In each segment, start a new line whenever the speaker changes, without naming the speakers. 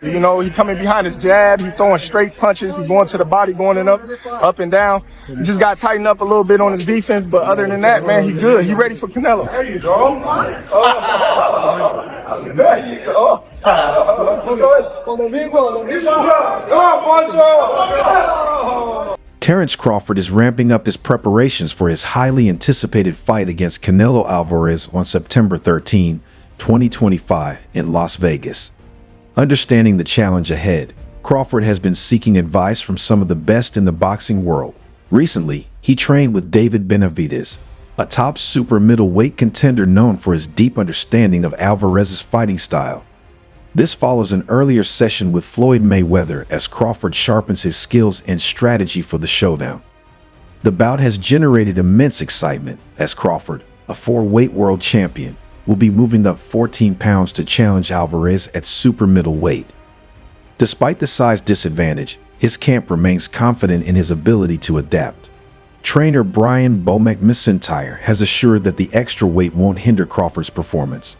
You know, he coming behind his jab, he throwing straight punches, he going to the body, going in up and down. He just got to tighten up a little bit on his defense, but other than that, man, he good. He ready for Canelo. There you go. There you go.
Terence Crawford is ramping up his preparations for his highly anticipated fight against Canelo Alvarez on September 13, 2025 in Las Vegas. Understanding the challenge ahead, Crawford has been seeking advice from some of the best in the boxing world. Recently, he trained with Benavidez, a top super middleweight contender known for his deep understanding of Alvarez's fighting style. This follows an earlier session with Floyd Mayweather as Crawford sharpens his skills and strategy for the showdown. The bout has generated immense excitement as Crawford, a four-weight world champion, will be moving up 14 pounds to challenge Alvarez at super middleweight. Despite the size disadvantage, his camp remains confident in his ability to adapt. Trainer Brian "Bo" McIntyre has assured that the extra weight won't hinder Crawford's performance.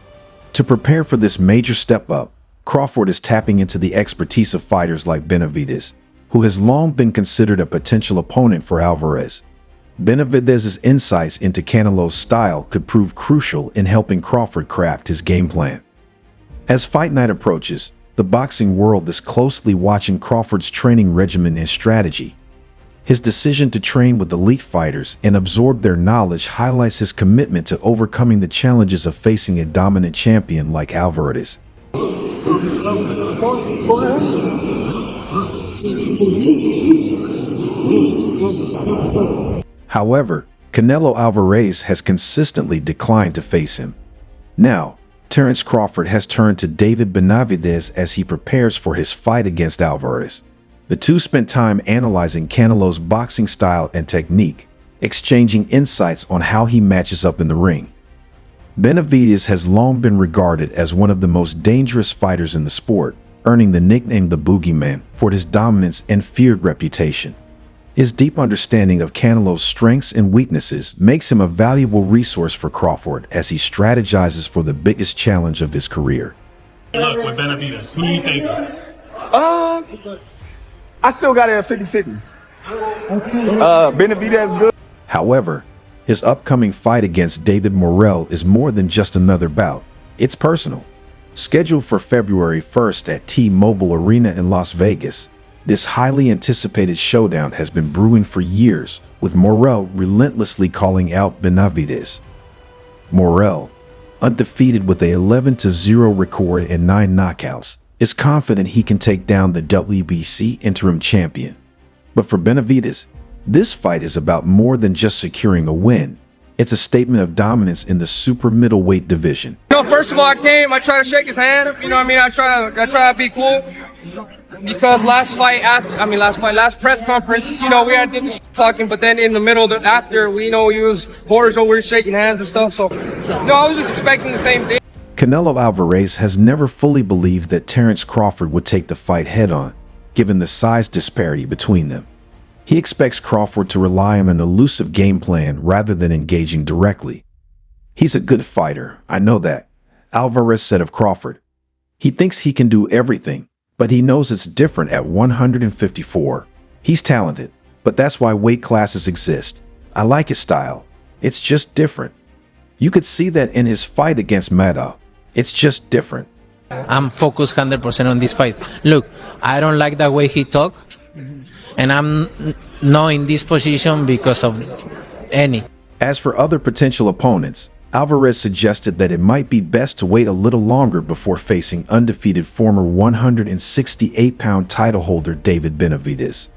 To prepare for this major step up, Crawford is tapping into the expertise of fighters like Benavidez, who has long been considered a potential opponent for Alvarez. Benavidez's insights into Canelo's style could prove crucial in helping Crawford craft his game plan. As fight night approaches, the boxing world is closely watching Crawford's training regimen and strategy. His decision to train with elite fighters and absorb their knowledge highlights his commitment to overcoming the challenges of facing a dominant champion like Alvarez. However, Canelo Alvarez has consistently declined to face him. Now, Terence Crawford has turned to Benavidez as he prepares for his fight against Alvarez. The two spent time analyzing Canelo's boxing style and technique, exchanging insights on how he matches up in the ring. Benavidez has long been regarded as one of the most dangerous fighters in the sport, earning the nickname the Boogeyman for his dominance and feared reputation. His deep understanding of Canelo's strengths and weaknesses makes him a valuable resource for Crawford as he strategizes for the biggest challenge of his career.
Look, with Benavidez, who do you think?
I still got it at 50-50. Benavidez good.
However, his upcoming fight against David Morel is more than just another bout. It's personal. Scheduled for February 1st at T-Mobile Arena in Las Vegas, this highly anticipated showdown has been brewing for years, with Morel relentlessly calling out Benavidez. Morel, undefeated with a 11-0 record and 9 knockouts, is confident he can take down the WBC interim champion. But for Benavidez, this fight is about more than just securing a win. It's a statement of dominance in the super middleweight division.
First of all, I tried to shake his hand. I try to be cool. Because last press conference, we had this talking, but then in the middle, after, we was borders over shaking hands and stuff. So, I was just expecting the same thing.
Canelo Alvarez has never fully believed that Terence Crawford would take the fight head-on, given the size disparity between them. He expects Crawford to rely on an elusive game plan rather than engaging directly. "He's a good fighter, I know that," Alvarez said of Crawford. "He thinks he can do everything, but he knows it's different at 154. He's talented, but that's why weight classes exist. I like his style. It's just different. You could see that in his fight against Morel. It's just different."
I'm focused 100% on this fight. Look, I don't like the way he talk, and I'm not in this position because of any.
As for other potential opponents, Alvarez suggested that it might be best to wait a little longer before facing undefeated former 168-pound title holder David Benavidez.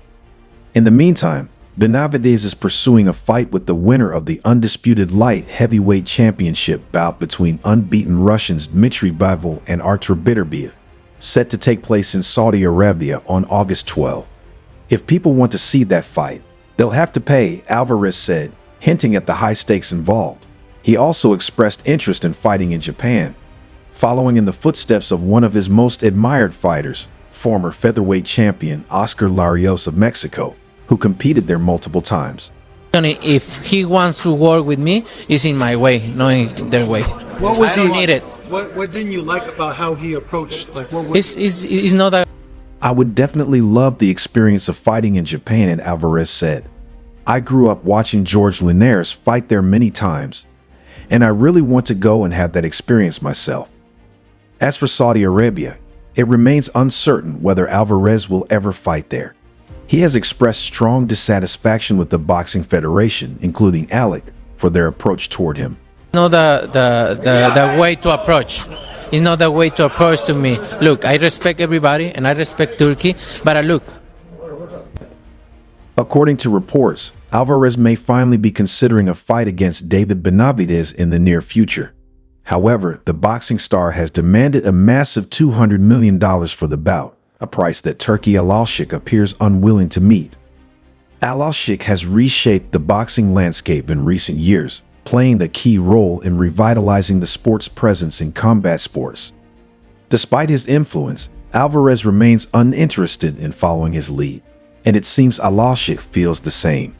In the meantime, Benavidez is pursuing a fight with the winner of the undisputed light heavyweight championship bout between unbeaten Russians Dmitry Bivol and Artur Beterbiev, set to take place in Saudi Arabia on August 12. "If people want to see that fight, they'll have to pay," Alvarez said, hinting at the high stakes involved. He also expressed interest in fighting in Japan, following in the footsteps of one of his most admired fighters, former featherweight champion Oscar Larios of Mexico, who competed there multiple times.
If he wants to work with me, it's in my way, not in their way.
What was
I don't
he?
need it.
What didn't you like about how he approached? Like, what was?
It's not that.
I would definitely love the experience of fighting in Japan, and Alvarez said. I grew up watching George Linares fight there many times, and I really want to go and have that experience myself. As for Saudi Arabia, it remains uncertain whether Alvarez will ever fight there. He has expressed strong dissatisfaction with the Boxing Federation, including Alec, for their approach toward him.
Not the way to approach. It's not the way to approach to me. Look, I respect everybody and I respect Turkey, but look.
According to reports, Alvarez may finally be considering a fight against David Benavidez in the near future. However, the boxing star has demanded a massive $200 million for the bout, a price that Turki Alalshik appears unwilling to meet. Alalshik has reshaped the boxing landscape in recent years, playing the key role in revitalizing the sport's presence in combat sports. Despite his influence, Alvarez remains uninterested in following his lead, and it seems Alalshik feels the same.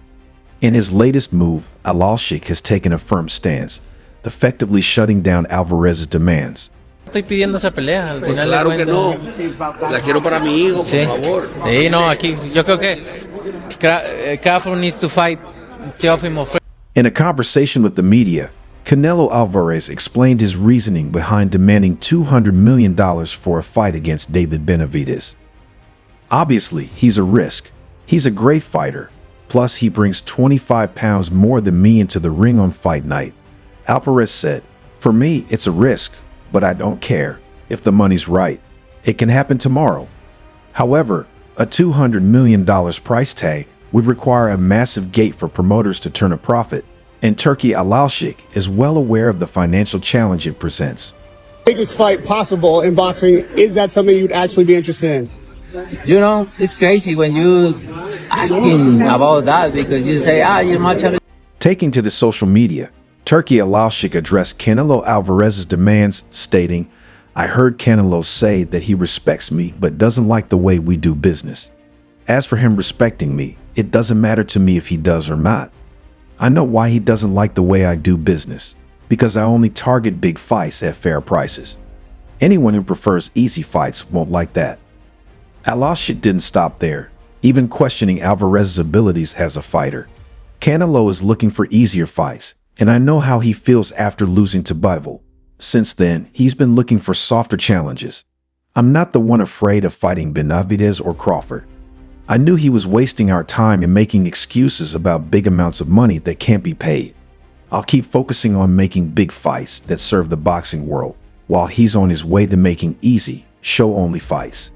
In his latest move, Alalshik has taken a firm stance, effectively shutting down Alvarez's demands.
Estoy pidiendo esa pelea, al final
Claro
de
que
cuentas.
no. La quiero para mi hijo, por
Sí.
favor.
Sí, no, aquí yo creo que Crawford needs to fight Teofimo first.
In a conversation with the media, Canelo Alvarez explained his reasoning behind demanding $200 million for a fight against David Benavidez. Obviously, he's a risk. He's a great fighter. Plus, he brings 25 pounds more than me into the ring on fight night. Alvarez said, "For me, it's a risk, but I don't care. If the money's right, it can happen tomorrow." However, a $200 million price tag would require a massive gate for promoters to turn a profit, and Turki Alalshik is well aware of the financial challenge it presents.
Biggest fight possible in boxing, is that something you'd actually be interested in?
You know, it's crazy when you asking about that because you say, you're much of
Taking to the social media, Turki Alalshik addressed Canelo Alvarez's demands, stating, "I heard Canelo say that he respects me but doesn't like the way we do business. As for him respecting me, it doesn't matter to me if he does or not. I know why he doesn't like the way I do business, because I only target big fights at fair prices. Anyone who prefers easy fights won't like that." Alalshik didn't stop there, even questioning Alvarez's abilities as a fighter. "Canelo is looking for easier fights, and I know how he feels after losing to Bivol. Since then, he's been looking for softer challenges. I'm not the one afraid of fighting Benavidez or Crawford. I knew he was wasting our time and making excuses about big amounts of money that can't be paid. I'll keep focusing on making big fights that serve the boxing world, while he's on his way to making easy, show-only fights."